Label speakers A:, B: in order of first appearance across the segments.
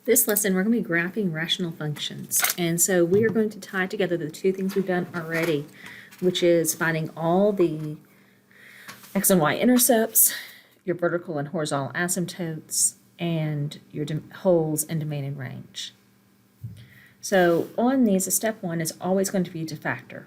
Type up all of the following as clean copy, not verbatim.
A: This lesson, we're going to be graphing rational functions. And so we are going to tie together the two things we've done already, which is finding all the x and y intercepts, your vertical and horizontal asymptotes, and your holes in domain and range. So on these, a step one is always going to be to factor.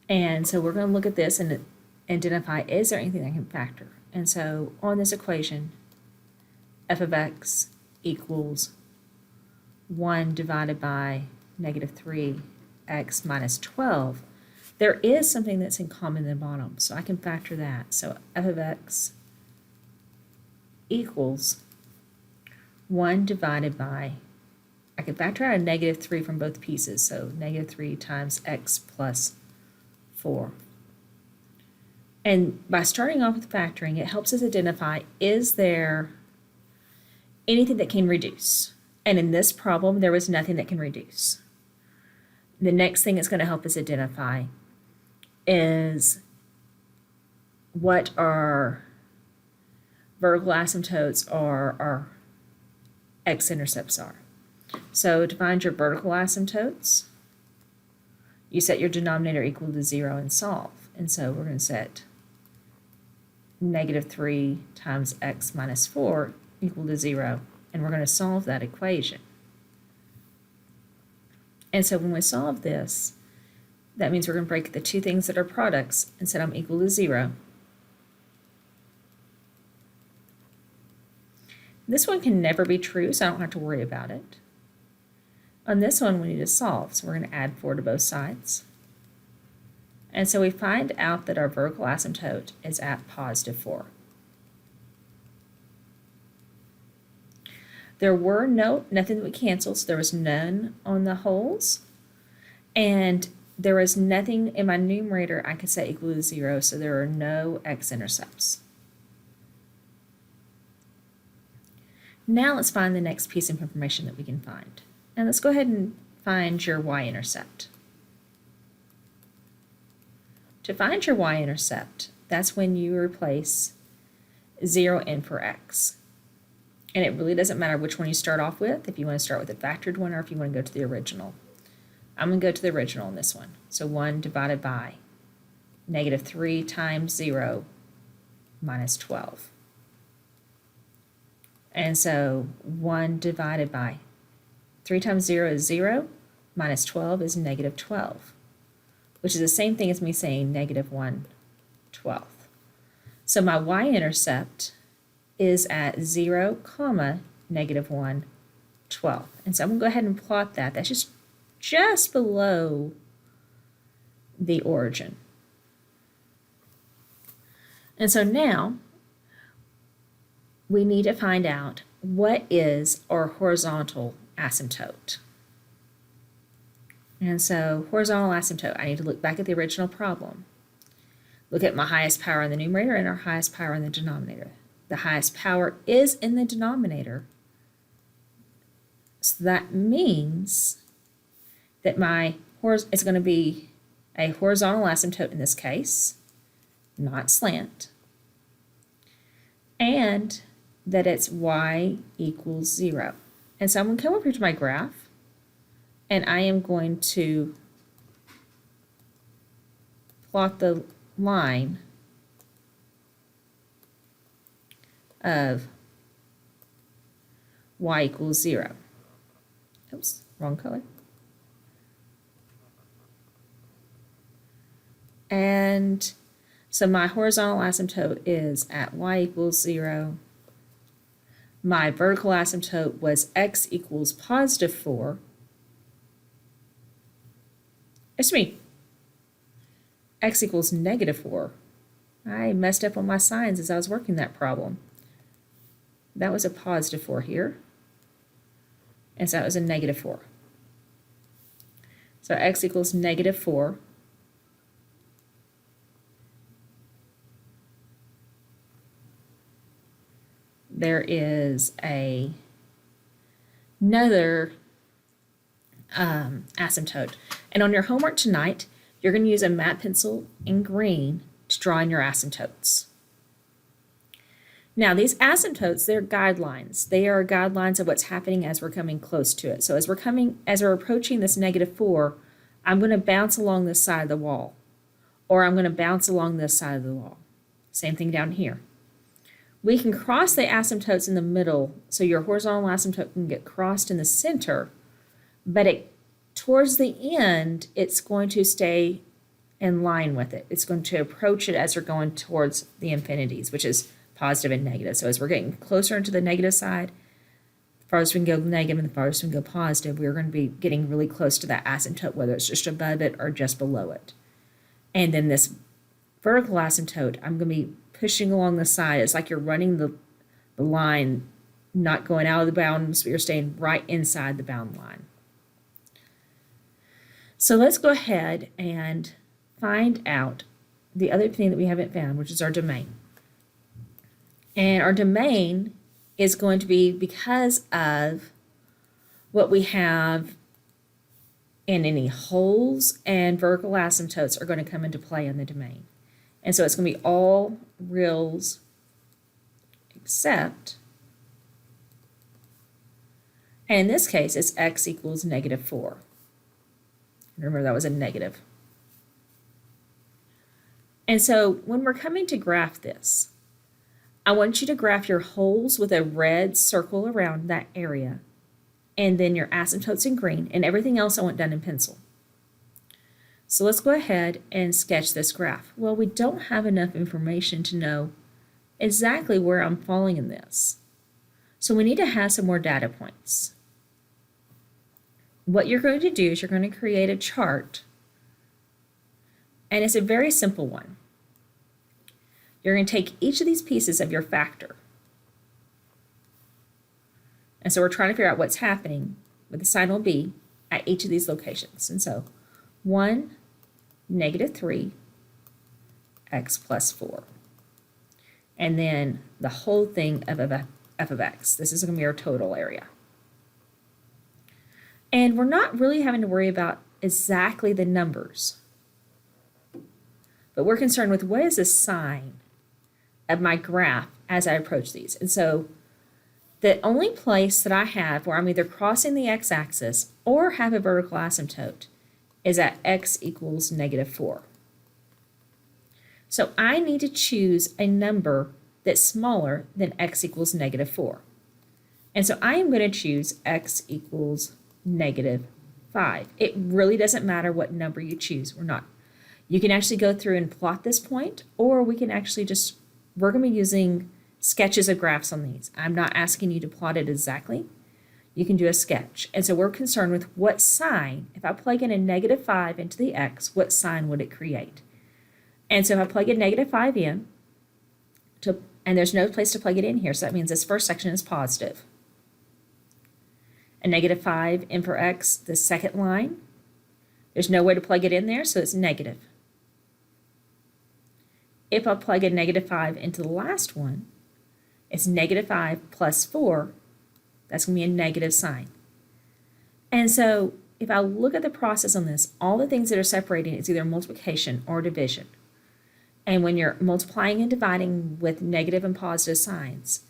A: And so we're going to look at this and identify, is there anything that can factor? And so on this equation, f of x equals 1 divided by negative 3x minus 12. There is something that's in common in the bottom, so I can factor that. So f of x equals 1 divided by, I can factor out a negative 3 from both pieces, so negative 3 times x plus 4. And by starting off with factoring, it helps us identify, is there anything that can reduce? And in this problem, there was nothing that can reduce. The next thing it's going to help us identify is what our vertical asymptotes or our x-intercepts are. So to find your vertical asymptotes, you set your denominator equal to 0 and solve. And so we're going to set negative 3 times x minus 4 equal to 0, and we're going to solve that equation. And so when we solve this, that means we're going to break the two things that are products and set them equal to 0. This one can never be true, so I don't have to worry about it. On this one, we need to solve, so we're going to add 4 to both sides. And so we find out that our vertical asymptote is at positive 4. There were nothing that would cancel, so there was none on the holes. And there was nothing in my numerator I could set equal to 0, so there are no x-intercepts. Now let's find the next piece of information that we can find. And let's go ahead and find your y-intercept. To find your y-intercept, that's when you replace 0 in for x. And it really doesn't matter which one you start off with, if you want to start with a factored one or if you want to go to the original. I'm going to go to the original in this one. So 1 divided by negative 3 times 0 minus 12. And so 1 divided by 3 times 0 is 0, minus 12 is negative 12, which is the same thing as me saying negative 1/12. So my y-intercept is at 0, comma, negative 1/12. And so I'm going to go ahead and plot that. That's just below the origin. And so now we need to find out what is our horizontal asymptote. And so horizontal asymptote, I need to look back at the original problem. Look at my highest power in the numerator and our highest power in the denominator. The highest power is in the denominator. So that means that it's going to be a horizontal asymptote in this case, not slant, and that it's y equals 0. And so I'm going to come over here to my graph, and I am going to plot the line of y equals 0. Oops, wrong color. And so my horizontal asymptote is at y equals 0. My vertical asymptote was x equals positive 4. X equals negative 4. I messed up on my signs as I was working that problem. That was a positive 4 here. And so that was a negative 4. So x equals negative 4. There is another asymptote. And on your homework tonight, you're going to use a matte pencil in green to draw in your asymptotes. Now, these asymptotes, they're guidelines. They are guidelines of what's happening as we're coming close to it. So as we're approaching this -4, I'm going to bounce along this side of the wall, or I'm going to bounce along this side of the wall. Same thing down here. We can cross the asymptotes in the middle, so your horizontal asymptote can get crossed in the center, but towards the end, it's going to stay in line with it. It's going to approach it as we're going towards the infinities, which is positive and negative. So as we're getting closer into the negative side, the farthest we can go negative and the farthest we can go positive, we're going to be getting really close to that asymptote, whether it's just above it or just below it. And then this vertical asymptote, I'm going to be pushing along the side. It's like you're running the line, not going out of the bounds, but you're staying right inside the bound line. So let's go ahead and find out the other thing that we haven't found, which is our domain. And our domain is going to be because of what we have in any holes, and vertical asymptotes are going to come into play in the domain. And so it's going to be all reals except, and in this case, it's x equals -4. Remember, that was a negative. And so when we're coming to graph this, I want you to graph your holes with a red circle around that area, and then your asymptotes in green, and everything else I want done in pencil. So let's go ahead and sketch this graph. Well, we don't have enough information to know exactly where I'm falling in this. So we need to have some more data points. What you're going to do is you're going to create a chart, and it's a very simple one. You're going to take each of these pieces of your factor. And so we're trying to figure out what's happening with the sign will be at each of these locations. And so 1, -3, x plus 4. And then the whole thing of f of x. This is going to be our total area. And we're not really having to worry about exactly the numbers, but we're concerned with what is the sign of my graph as I approach these. And so the only place that I have where I'm either crossing the x-axis or have a vertical asymptote is at x equals -4. So I need to choose a number that's smaller than x equals -4. And so I am going to choose x equals -5. It really doesn't matter what number you choose. You can actually go through and plot this point, or we can actually we're going to be using sketches of graphs on these. I'm not asking you to plot it exactly. You can do a sketch. And so we're concerned with what sign, if I plug in a -5 into the x, what sign would it create? And so if I plug in -5 in, and there's no place to plug it in here, so that means this first section is positive. A -5 in for x, the second line, there's no way to plug it in there, so it's negative. If I plug a -5 into the last one, it's -5 plus 4. That's going to be a negative sign. And so if I look at the process on this, all the things that are separating is either multiplication or division. And when you're multiplying and dividing with negative and positive signs,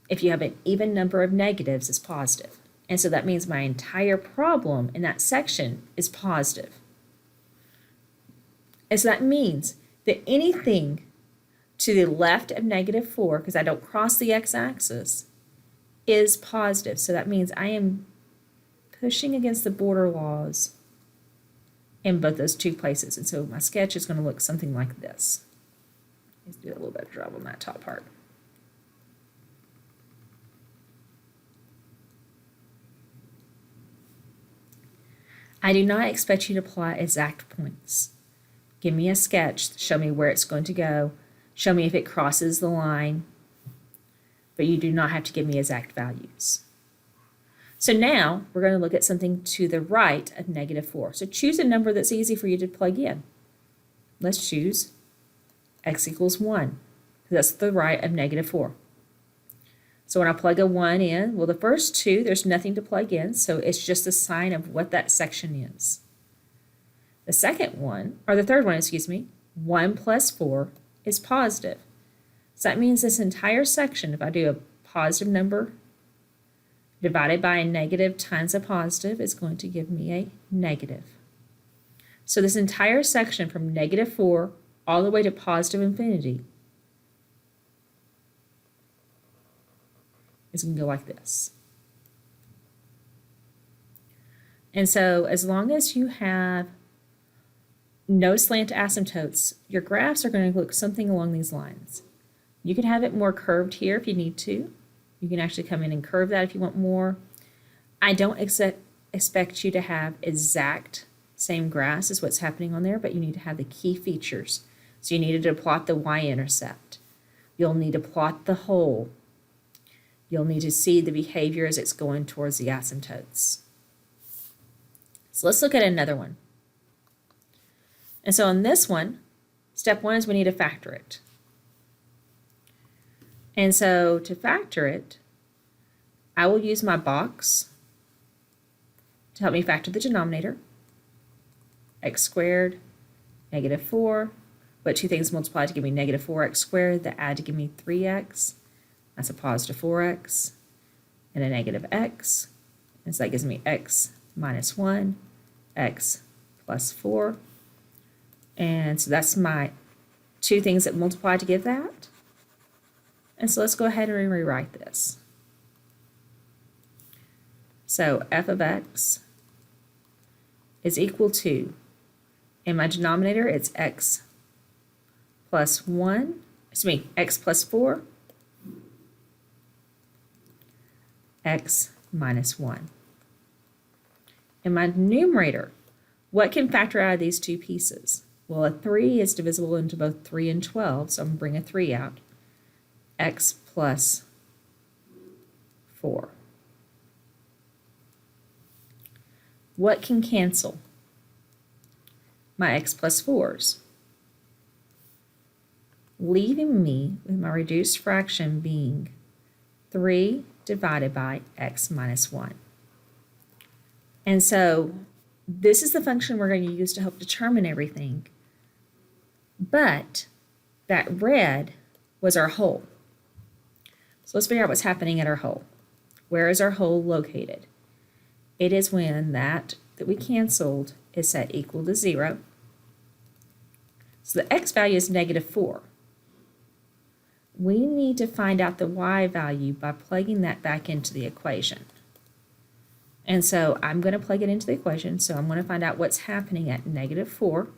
A: if you have an even number of negatives, it's positive. And so that means my entire problem in that section is positive. And so that means that anything to the left of -4, because I don't cross the x-axis, is positive. So that means I am pushing against the border laws in both those two places. And so my sketch is going to look something like this. Let's do a little better job on that top part. I do not expect you to plot exact points. Give me a sketch, show me where it's going to go, show me if it crosses the line, but you do not have to give me exact values. So now we're going to look at something to the right of -4. So choose a number that's easy for you to plug in. Let's choose x equals 1. That's the right of -4. So when I plug a 1 in, well, the first two, there's nothing to plug in, so it's just a sign of what that section is. The second one, or the third one, excuse me, 1 plus 4 is positive. So that means this entire section, if I do a positive number divided by a negative times a positive, is going to give me a negative. So this entire section from -4 all the way to positive infinity is going to go like this. And so as long as you have no slant asymptotes, your graphs are going to look something along these lines. You can have it more curved here if you need to. You can actually come in and curve that if you want more. I don't expect you to have exact same graphs as what's happening on there, but you need to have the key features. So you needed to plot the y-intercept. You'll need to plot the hole. You'll need to see the behavior as it's going towards the asymptotes. So let's look at another one. And so on this one, step 1 is we need to factor it. And so to factor it, I will use my box to help me factor the denominator. X squared, -4. But two things multiplied to give me -4x squared, that add to give me 3x. That's a positive 4x and a negative x. And so that gives me x minus 1, x plus 4. And so that's my two things that multiply to give that. And so let's go ahead and rewrite this. So f of x is equal to, in my denominator, it's x plus 1, x plus 4, x minus 1. In my numerator, what can factor out of these two pieces? Well, a 3 is divisible into both 3 and 12, so I'm going to bring a 3 out. X plus 4. What can cancel? My x plus 4's. Leaving me with my reduced fraction being 3 divided by x minus 1. And so this is the function we're going to use to help determine everything. But that red was our hole. So let's figure out what's happening at our hole. Where is our hole located? It is when that we canceled is set equal to 0. So the x value is -4. We need to find out the y value by plugging that back into the equation. And so I'm going to plug it into the equation. So I'm going to find out what's happening at -4.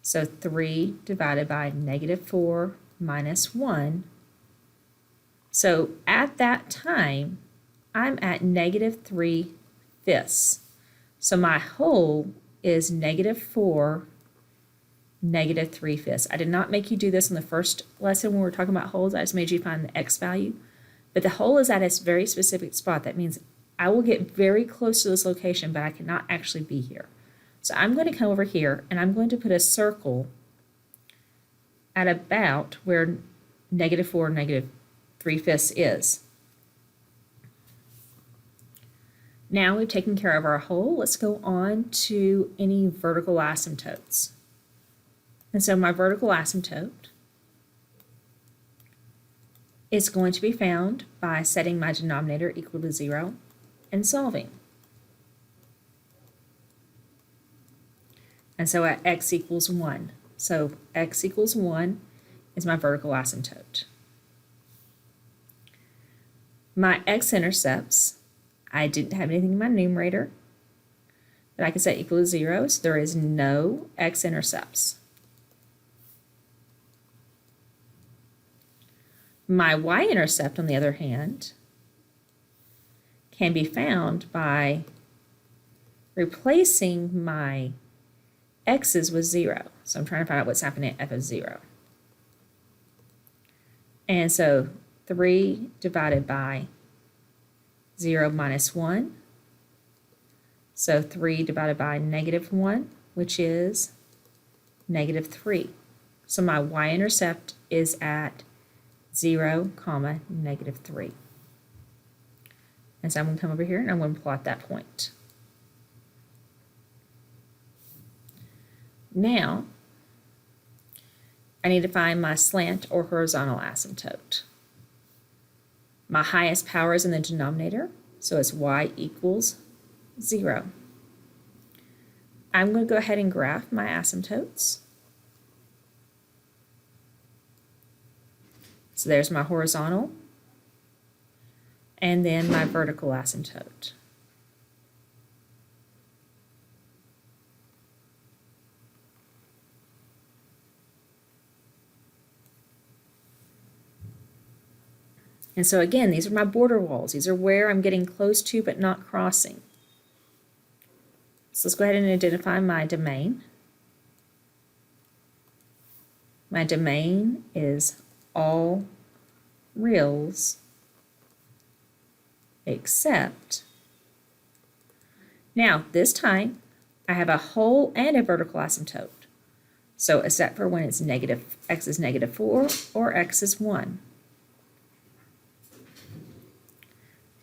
A: So 3 divided by -4 minus 1. So at that time, I'm at -3/5. So my hole is -4, -3/5. I did not make you do this in the first lesson when we were talking about holes. I just made you find the x value. But the hole is at a very specific spot. That means I will get very close to this location, but I cannot actually be here. So I'm going to come over here, and I'm going to put a circle at about where -4, -3/5 is. Now we've taken care of our hole. Let's go on to any vertical asymptotes. And so my vertical asymptote is going to be found by setting my denominator equal to 0 and solving. And so at x equals 1. So x equals 1 is my vertical asymptote. My x-intercepts, I didn't have anything in my numerator, but I can set equal to 0, so there is no x-intercepts. My y-intercept, on the other hand, can be found by replacing my x's with 0. So I'm trying to find out what's happening at f of 0. And so 3 divided by 0 minus 1. So 3 divided by -1, which is -3. So my y-intercept is at 0, -3. And so I'm going to come over here and I'm going to plot that point. Now, I need to find my slant or horizontal asymptote. My highest power is in the denominator, so it's y equals 0. I'm going to go ahead and graph my asymptotes. So there's my horizontal, and then my vertical asymptote. And so again, these are my border walls. These are where I'm getting close to but not crossing. So let's go ahead and identify my domain. My domain is all reals except, now this time I have a whole and a vertical asymptote. So except for when it's negative, x is -4 or x is 1.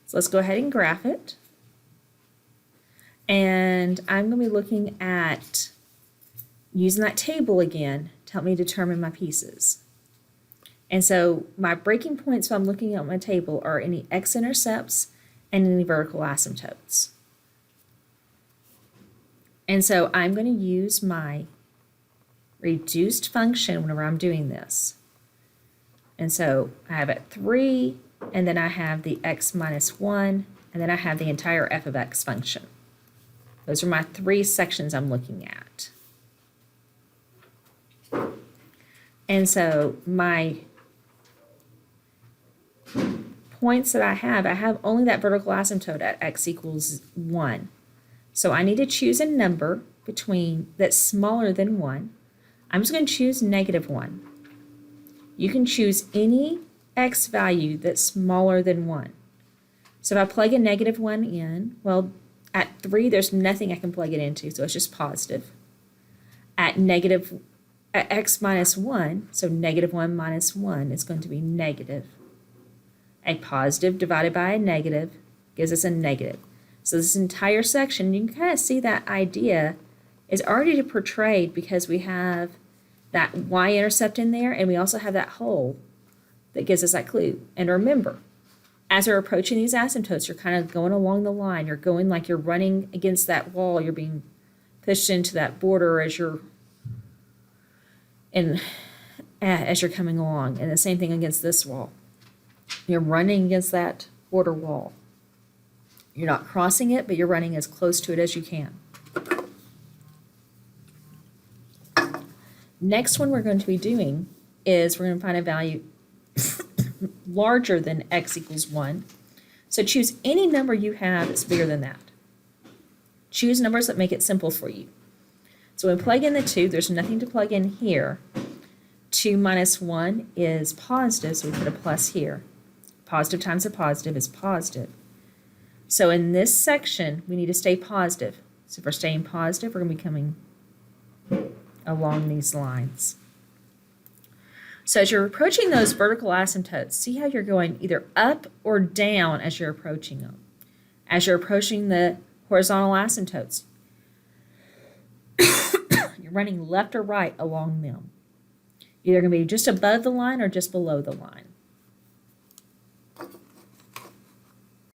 A: So let's go ahead and graph it. And I'm going to be looking at using that table again to help me determine my pieces. And so my breaking points when I'm looking at my table are any x-intercepts and any vertical asymptotes. And so I'm going to use my reduced function whenever I'm doing this. And so I have at 3, and then I have the x minus 1, and then I have the entire f of x function. Those are my 3 sections I'm looking at. And so my points that I have only that vertical asymptote at x equals 1. So I need to choose a number between that's smaller than 1. I'm just going to choose -1. You can choose any x value that's smaller than 1. So if I plug a -1 in, well, at 3 there's nothing I can plug it into, so it's just positive. At x minus 1, so -1 minus 1 is going to be negative. A positive divided by a negative gives us a negative. So this entire section, you can kind of see that idea is already portrayed because we have that y-intercept in there, and we also have that hole that gives us that clue. And remember, as you're approaching these asymptotes, you're kind of going along the line. You're going like you're running against that wall. You're being pushed into that border as you're coming along. And the same thing against this wall. You're running against that border wall. You're not crossing it, but you're running as close to it as you can. Next one we're going to be doing is we're going to find a value larger than x equals 1. So choose any number you have that's bigger than that. Choose numbers that make it simple for you. So when we plug in the 2, there's nothing to plug in here. 2 minus 1 is positive, so we put a plus here. Positive times a positive is positive. So in this section, we need to stay positive. So if we're staying positive, we're going to be coming along these lines. So as you're approaching those vertical asymptotes, see how you're going either up or down as you're approaching them. As you're approaching the horizontal asymptotes, you're running left or right along them. You're either going to be just above the line or just below the line.